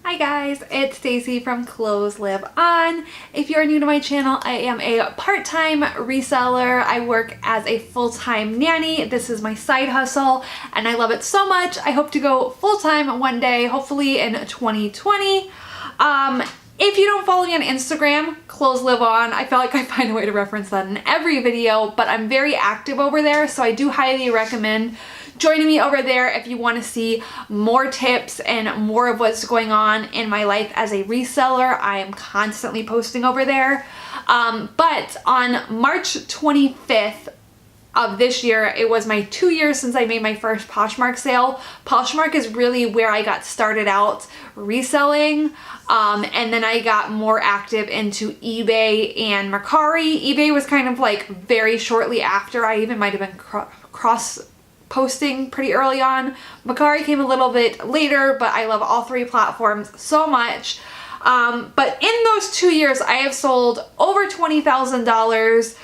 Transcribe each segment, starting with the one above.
Hi guys, it's Stacy from Clothes Live On. If you're new to my channel, I am a part-time reseller. I work as a full-time nanny. This is my side hustle and I love it so much. I hope to go full-time one day, hopefully in 2020. If you don't follow me on Instagram, Clothes Live On, I feel like I find a way to reference that in every video, but I'm very active over there, so I do highly recommend joining me over there if you want to see more tips and more of what's going on in my life as a reseller. I am constantly posting over there. But on March 25th of this year, it was my 2 years since I made my first Poshmark sale. Poshmark is really where I got started out reselling. And then I got more active into eBay and Mercari. eBay was kind of like very shortly after. I even might have been cross posting pretty early on. Mercari came a little bit later, but I love all three platforms so much. But in those 2 years, I have sold over $20,000.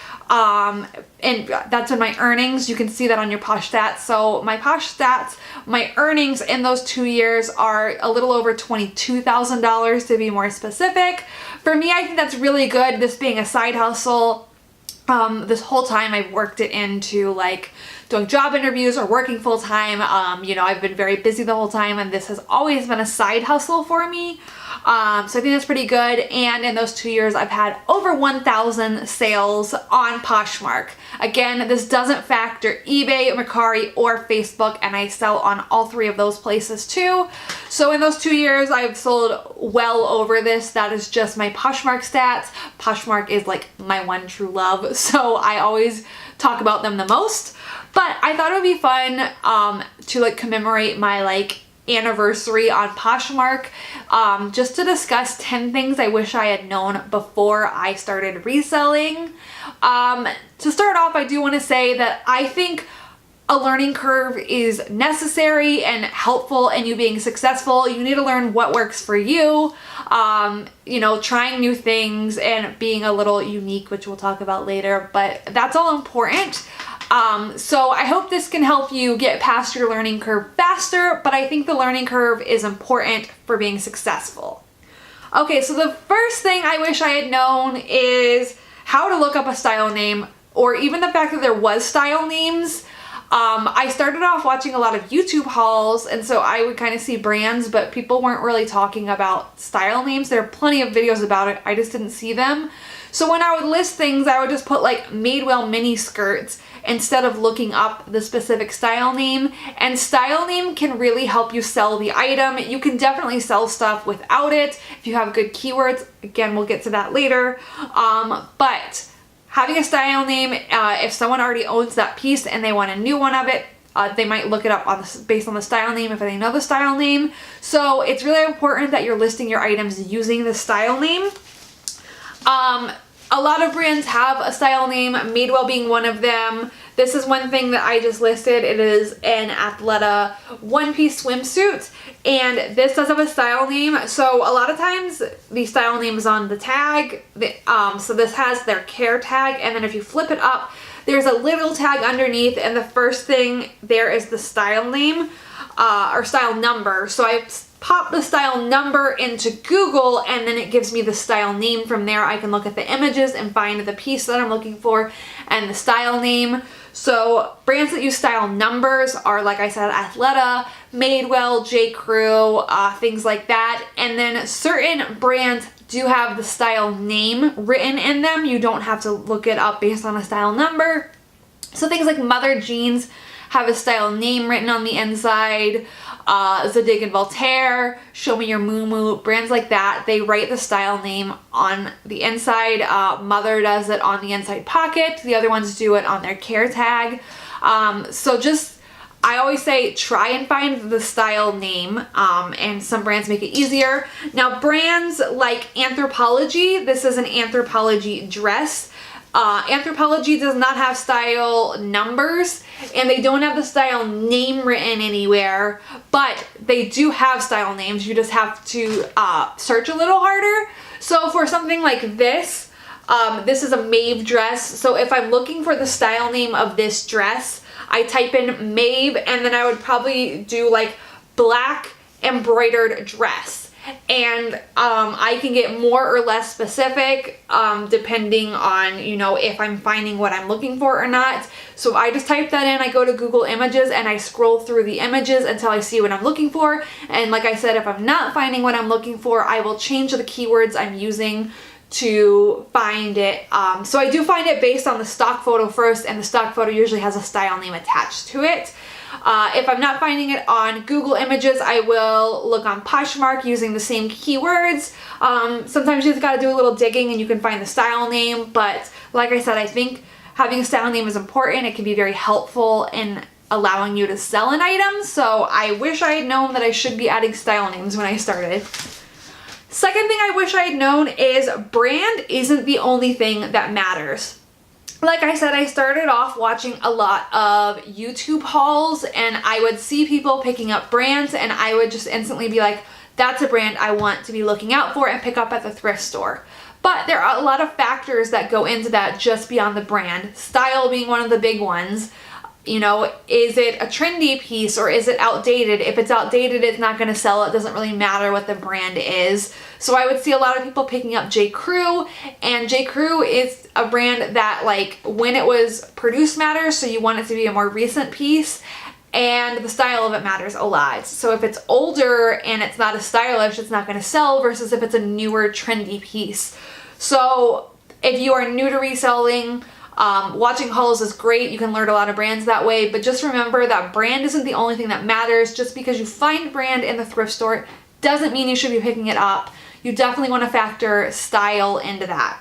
And that's in my earnings. You can see that on your Posh Stats. So my Posh Stats, my earnings in those 2 years are a little over $22,000 to be more specific. For me, I think that's really good. This being a side hustle, this whole time I've worked it into like doing job interviews or working full time. You know, I've been very busy the whole time and this has always been a side hustle for me. So I think that's pretty good. And in those 2 years, I've had over 1,000 sales on Poshmark. Again, this doesn't factor eBay, Mercari, or Facebook, and I sell on all three of those places too. So in those 2 years, I've sold well over this. That is just my Poshmark stats. Poshmark is like my one true love, so I always talk about them the most. But I thought it would be fun to like commemorate my like anniversary on Poshmark, just to discuss 10 things I wish I had known before I started reselling. To start off, I do want to say that I think a learning curve is necessary and helpful in you being successful. You need to learn what works for you, you know, trying new things and being a little unique, which we'll talk about later, but that's all important. So I hope this can help you get past your learning curve faster, but I think the learning curve is important for being successful. Okay, so the first thing I wish I had known is how to look up a style name, or even the fact that there was style names. I started off watching a lot of YouTube hauls, and so I would kind of see brands, but people weren't really talking about style names. There are plenty of videos about it, I just didn't see them. So when I would list things, I would just put like Madewell mini skirts instead of looking up the specific style name. And style name can really help you sell the item. You can definitely sell stuff without it if you have good keywords. Again, we'll get to that later. But having a style name, if someone already owns that piece and they want a new one of it, they might look it up based on the style name if they know the style name. So it's really important that you're listing your items using the style name. A lot of brands have a style name, Madewell being one of them. This is one thing that I just listed. It is an Athleta one-piece swimsuit, and this does have a style name. So a lot of times the style name is on the tag. So this has their care tag, and then if you flip it up, there's a little tag underneath, and the first thing there is the style name or style number. So I pop the style number into Google and then it gives me the style name. From there I can look at the images and find the piece that I'm looking for and the style name. So brands that use style numbers are, like I said, Athleta, Madewell, J. Crew, things like that. And then certain brands do have the style name written in them. You don't have to look it up based on a style number. So things like Mother Jeans have a style name written on the inside. Zadig and Voltaire, Show Me Your Moo, brands like that, they write the style name on the inside. Mother does it on the inside pocket. The other ones do it on their care tag. So just, I always say try and find the style name, and some brands make it easier. Now brands like Anthropologie, this is an Anthropologie dress. Anthropologie does not have style numbers and they don't have the style name written anywhere, but they do have style names. You just have to search a little harder. So for something like this, this is a Maeve dress. So if I'm looking for the style name of this dress, I type in Maeve and then I would probably do like black embroidered dress. and I can get more or less specific depending on, you know, if I'm finding what I'm looking for or not. So I just type that in, I go to Google Images and I scroll through the images until I see what I'm looking for. And like I said, if I'm not finding what I'm looking for, I will change the keywords I'm using to find it. So I do find it based on the stock photo first, and the stock photo usually has a style name attached to it. If I'm not finding it on Google Images, I will look on Poshmark using the same keywords. Sometimes you just gotta do a little digging and you can find the style name, but like I said, I think having a style name is important. It can be very helpful in allowing you to sell an item, so I wish I had known that I should be adding style names when I started. Second thing I wish I had known is brand isn't the only thing that matters. Like I said, I started off watching a lot of YouTube hauls, and I would see people picking up brands and I would just instantly be like, that's a brand I want to be looking out for and pick up at the thrift store. But there are a lot of factors that go into that just beyond the brand. Style being one of the big ones. You know, is it a trendy piece or is it outdated? If it's outdated, it's not going to sell. It doesn't really matter what the brand is. So I would see a lot of people picking up J. Crew, and J. Crew is a brand that, like, when it was produced matters, so you want it to be a more recent piece, and the style of it matters a lot. So if it's older and it's not as stylish, it's not going to sell, versus if it's a newer trendy piece. So if you are new to reselling, watching hauls is great. You can learn a lot of brands that way, but just remember that brand isn't the only thing that matters. Just because you find brand in the thrift store doesn't mean you should be picking it up. You definitely want to factor style into that.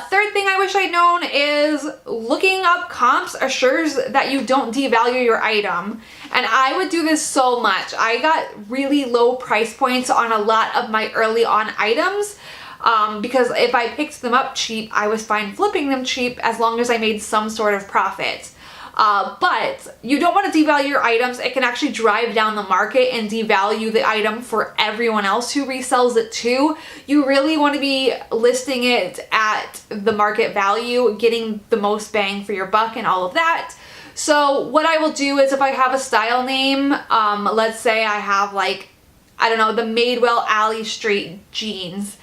Third thing I wish I'd known is looking up comps assures that you don't devalue your item. And I would do this so much. I got really low price points on a lot of my early on items. Because if I picked them up cheap, I was fine flipping them cheap as long as I made some sort of profit. But you don't want to devalue your items. It can actually drive down the market and devalue the item for everyone else who resells it too. You really want to be listing it at the market value, getting the most bang for your buck and all of that. So what I will do is, if I have a style name, let's say I have, like, I don't know, the Madewell Alley Street jeans.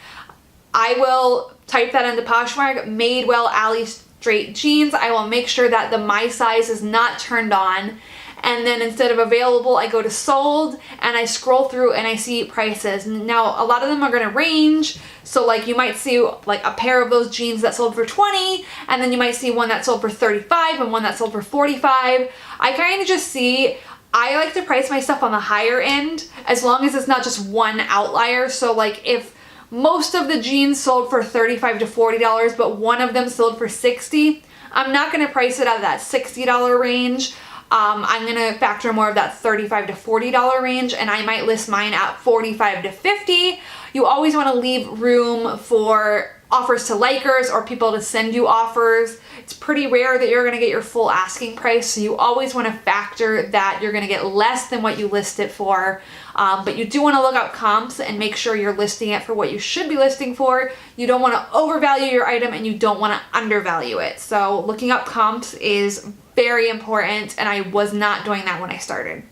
I will type that into Poshmark, Madewell Alley Straight jeans. I will make sure that the my size is not turned on, and then instead of available, I go to sold and I scroll through and I see prices. Now a lot of them are going to range, so like you might see like a pair of those jeans that sold for 20, and then you might see one that sold for 35 and one that sold for 45. I kind of just see, I like to price my stuff on the higher end as long as it's not just one outlier. So like if most of the jeans sold for $35 to $40, but one of them sold for $60, I'm not going to price it at that $60 range. I'm going to factor more of that $35 to $40 range, and I might list mine at $45 to $50. You always want to leave room for offers to likers or people to send you offers. It's pretty rare that you're going to get your full asking price, so you always want to factor that you're going to get less than what you list it for. But you do want to look up comps and make sure you're listing it for what you should be listing for. You don't want to overvalue your item and you don't want to undervalue it. So looking up comps is very important, and I was not doing that when I started.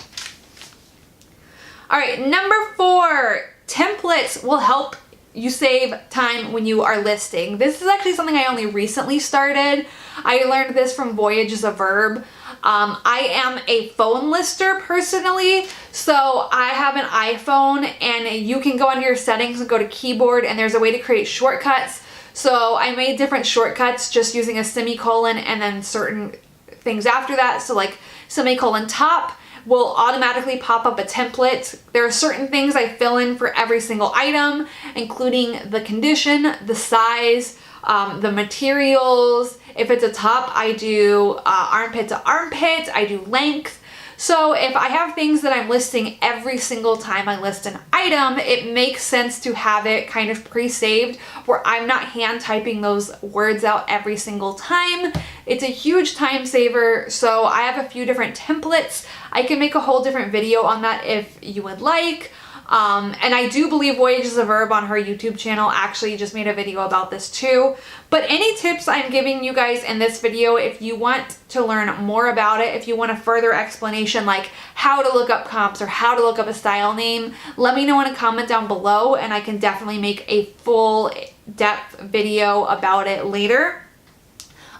All right, number 4, templates will help you save time when you are listing. This is actually something I only recently started. I learned this from Voyage is a Verb. I am a phone lister personally, so I have an iPhone, and you can go under your settings and go to keyboard, and there's a way to create shortcuts. So I made different shortcuts just using a semicolon and then certain things after that. So like semicolon top will automatically pop up a template. There are certain things I fill in for every single item, including the condition, the size, the materials. If it's a top, I do armpit to armpit, I do length. So if I have things that I'm listing every single time I list an item, it makes sense to have it kind of pre-saved where I'm not hand typing those words out every single time. It's a huge time saver, so I have a few different templates. I can make a whole different video on that if you would like. And I do believe Voyage is a Verb on her YouTube channel actually just made a video about this too. But any tips I'm giving you guys in this video, if you want to learn more about it, if you want a further explanation like how to look up comps or how to look up a style name, let me know in a comment down below and I can definitely make a full depth video about it later.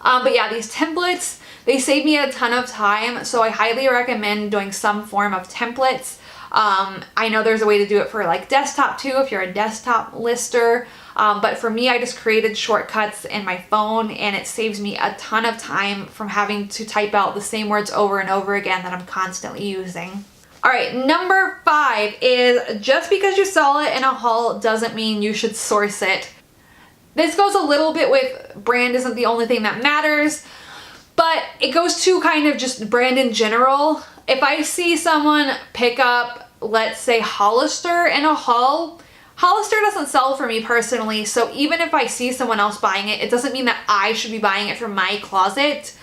But yeah, these templates, they save me a ton of time, so I highly recommend doing some form of templates. I know there's a way to do it for like desktop too if you're a desktop lister, but for me I just created shortcuts in my phone and it saves me a ton of time from having to type out the same words over and over again that I'm constantly using. Alright, number 5 is just because you saw it in a haul doesn't mean you should source it. This goes a little bit with brand isn't the only thing that matters, but it goes to kind of just brand in general. If I see someone pick up, let's say Hollister in a haul, Hollister doesn't sell for me personally, so even if I see someone else buying it, it doesn't mean that I should be buying it from my closet.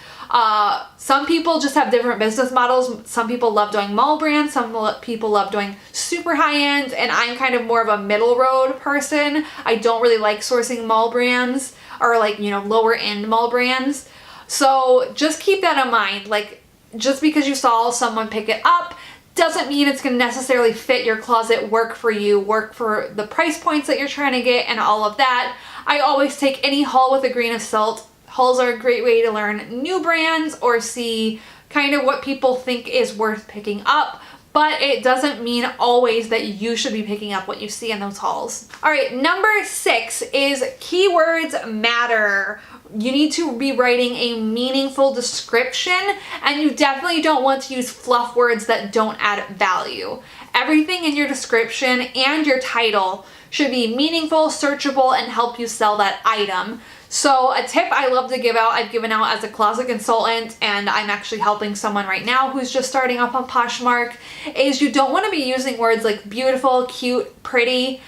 Some people just have different business models. Some people love doing mall brands, some people love doing super high-end, and I'm kind of more of a middle road person. I don't really like sourcing mall brands or like, you know, lower end mall brands. So just keep that in mind. Like, just because you saw someone pick it up doesn't mean it's going to necessarily fit your closet, work for you, work for the price points that you're trying to get and all of that. I always take any haul with a grain of salt. Hauls are a great way to learn new brands or see kind of what people think is worth picking up, but it doesn't mean always that you should be picking up what you see in those hauls. All right, number 6 is keywords matter. You need to be writing a meaningful description, and you definitely don't want to use fluff words that don't add value. Everything in your description and your title should be meaningful, searchable, and help you sell that item. So a tip I love to give out, I've given out as a closet consultant, and I'm actually helping someone right now who's just starting up on Poshmark, is you don't want to be using words like beautiful, cute, pretty.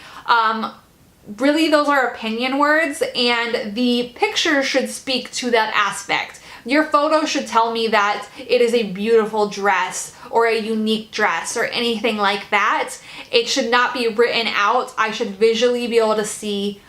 Really, those are opinion words, and the picture should speak to that aspect. Your photo should tell me that it is a beautiful dress or a unique dress or anything like that. It should not be written out. I should visually be able to see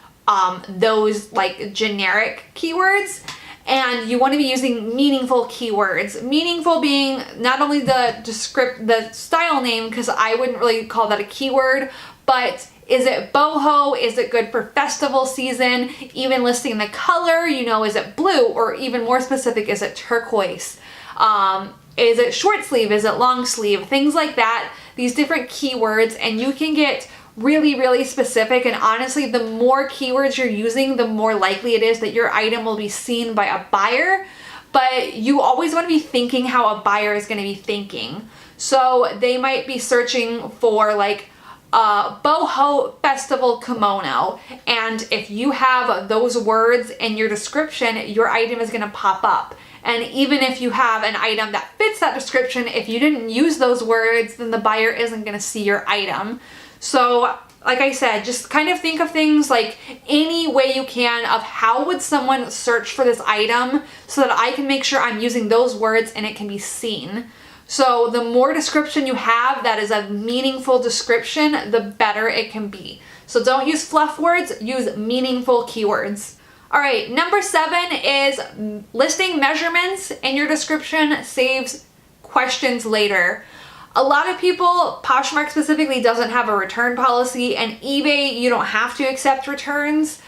those like generic keywords, and you want to be using meaningful keywords. Meaningful being not only the style name, because I wouldn't really call that a keyword, but is it boho? Is it good for festival season? Even listing the color, you know, is it blue? Or even more specific, is it turquoise? Is it short sleeve? Is it long sleeve? Things like that, these different keywords, and you can get really, really specific. And honestly, the more keywords you're using, the more likely it is that your item will be seen by a buyer. But you always want to be thinking how a buyer is going to be thinking. So they might be searching for like boho festival kimono, and if you have those words in your description, your item is going to pop up. And even if you have an item that fits that description, if you didn't use those words, then the buyer isn't going to see your item. So like I said, just kind of think of things like any way you can of how would someone search for this item so that I can make sure I'm using those words and it can be seen. So the more description you have that is a meaningful description, the better it can be. So don't use fluff words, use meaningful keywords. All right, number 7 is listing measurements in your description saves questions later. A lot of people, Poshmark specifically, doesn't have a return policy, and eBay, you don't have to accept returns.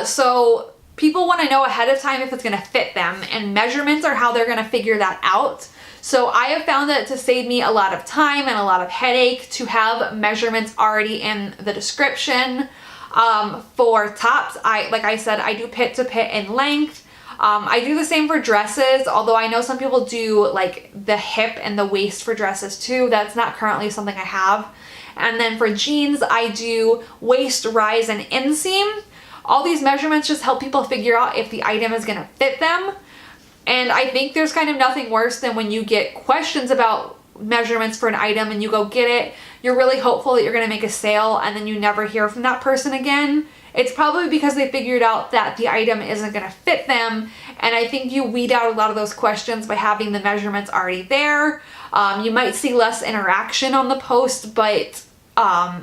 So people want to know ahead of time if it's going to fit them, and measurements are how they're going to figure that out. So I have found that to save me a lot of time and a lot of headache to have measurements already in the description. For tops, like I said, I do pit to pit in length. I do the same for dresses, although I know some people do like the hip and the waist for dresses too. That's not currently something I have. And then for jeans, I do waist, rise, and inseam. All these measurements just help people figure out if the item is going to fit them. And I think there's kind of nothing worse than when you get questions about measurements for an item and you go get it. You're really hopeful that you're going to make a sale and then you never hear from that person again. It's probably because they figured out that the item isn't going to fit them. And I think you weed out a lot of those questions by having the measurements already there. You might see less interaction on the post, but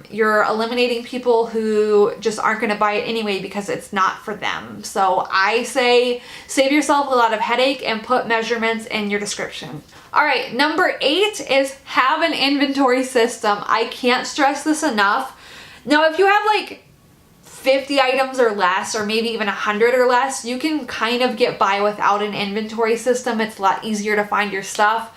You're eliminating people who just aren't going to buy it anyway because it's not for them. So I say save yourself a lot of headache and put measurements in your description. All right, number 8 is have an inventory system. I can't stress this enough. Now, if you have like 50 items or less, or maybe even 100 or less, you can kind of get by without an inventory system. It's a lot easier to find your stuff.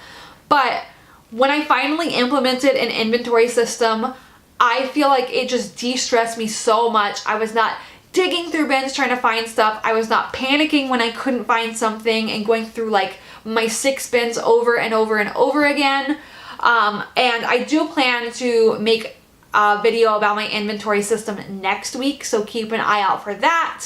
But when I finally implemented an inventory system, I feel like it just de-stressed me so much. I was not digging through bins trying to find stuff. I was not panicking when I couldn't find something and going through like my 6 bins over and over and over again. And I do plan to make a video about my inventory system next week, so keep an eye out for that.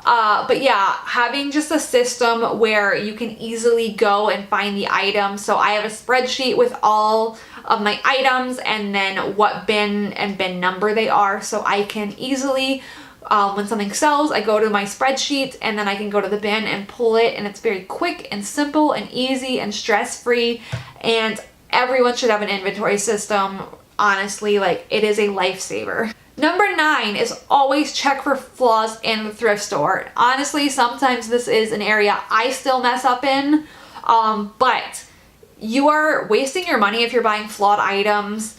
But yeah, having just a system where you can easily go and find the items. So I have a spreadsheet with all of my items and then what bin and bin number they are, so I can easily, when something sells, I go to my spreadsheet and then I can go to the bin and pull it, and it's very quick and simple and easy and stress-free. And everyone should have an inventory system. Honestly, like, it is a lifesaver. Number 9 is always check for flaws in the thrift store. Honestly, sometimes this is an area I still mess up in, but you are wasting your money if you're buying flawed items.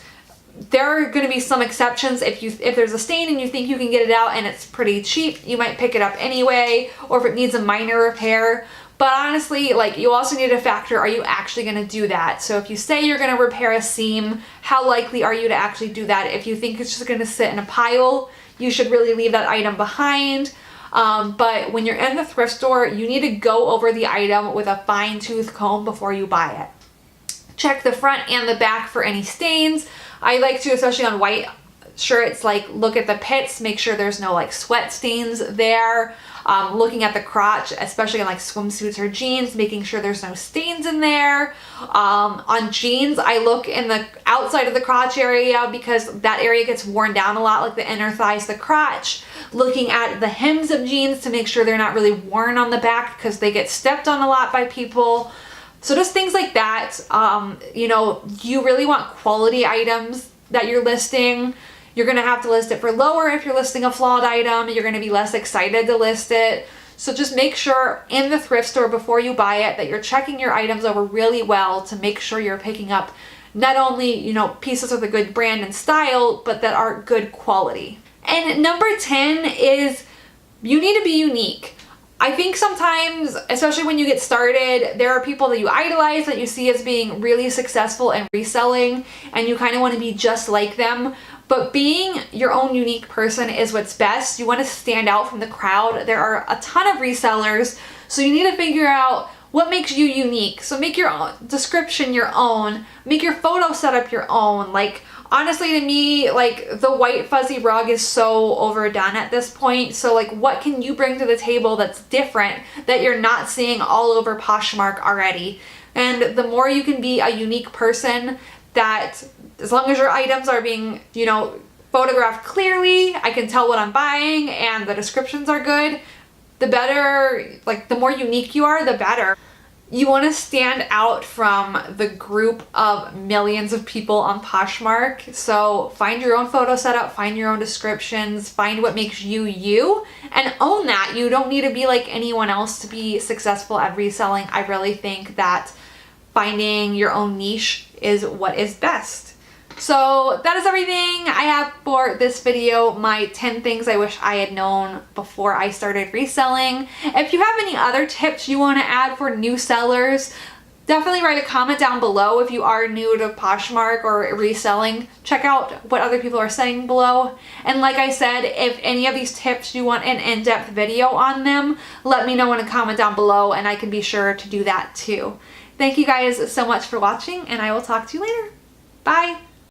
There are going to be some exceptions. If there's a stain and you think you can get it out and it's pretty cheap, you might pick it up anyway, or if it needs a minor repair. But honestly, like, you also need to factor, are you actually going to do that? So if you say you're going to repair a seam, how likely are you to actually do that? If you think it's just going to sit in a pile, you should really leave that item behind. But when you're in the thrift store, you need to go over the item with a fine-tooth comb before you buy it. Check the front and the back for any stains. I like to, especially on white shirts, like, look at the pits, make sure there's no like sweat stains there. Looking at the crotch, especially on like swimsuits or jeans, making sure there's no stains in there. On jeans, I look in the outside of the crotch area because that area gets worn down a lot, like the inner thighs, the crotch. Looking at the hems of jeans to make sure they're not really worn on the back because they get stepped on a lot by people. So just things like that. You know, you really want quality items that you're listing. You're going to have to list it for lower if you're listing a flawed item. You're going to be less excited to list it. So just make sure in the thrift store before you buy it that you're checking your items over really well to make sure you're picking up not only, you know, pieces with a good brand and style, but that are good quality. And number 10 is you need to be unique. I think sometimes, especially when you get started, there are people that you idolize, that you see as being really successful in reselling, and you kind of want to be just like them. But being your own unique person is what's best. You want to stand out from the crowd. There are a ton of resellers, so you need to figure out what makes you unique. So make your own description your own, make your photo setup your own. Like, honestly, to me, like, the white fuzzy rug is so overdone at this point. So like, what can you bring to the table that's different that you're not seeing all over Poshmark already? And the more you can be a unique person, that as long as your items are being, you know, photographed clearly, I can tell what I'm buying, and the descriptions are good, the better, like, the more unique you are, the better. You want to stand out from the group of millions of people on Poshmark. So find your own photo setup, find your own descriptions, find what makes you you, and own that. You don't need to be like anyone else to be successful at reselling. I really think that finding your own niche is what is best. So that is everything I have for this video, my 10 things I wish I had known before I started reselling. If you have any other tips you want to add for new sellers, definitely write a comment down below. If you are new to Poshmark or reselling, check out what other people are saying below. And like I said, if any of these tips you want an in-depth video on them, let me know in a comment down below and I can be sure to do that too. Thank you guys so much for watching, and I will talk to you later. Bye!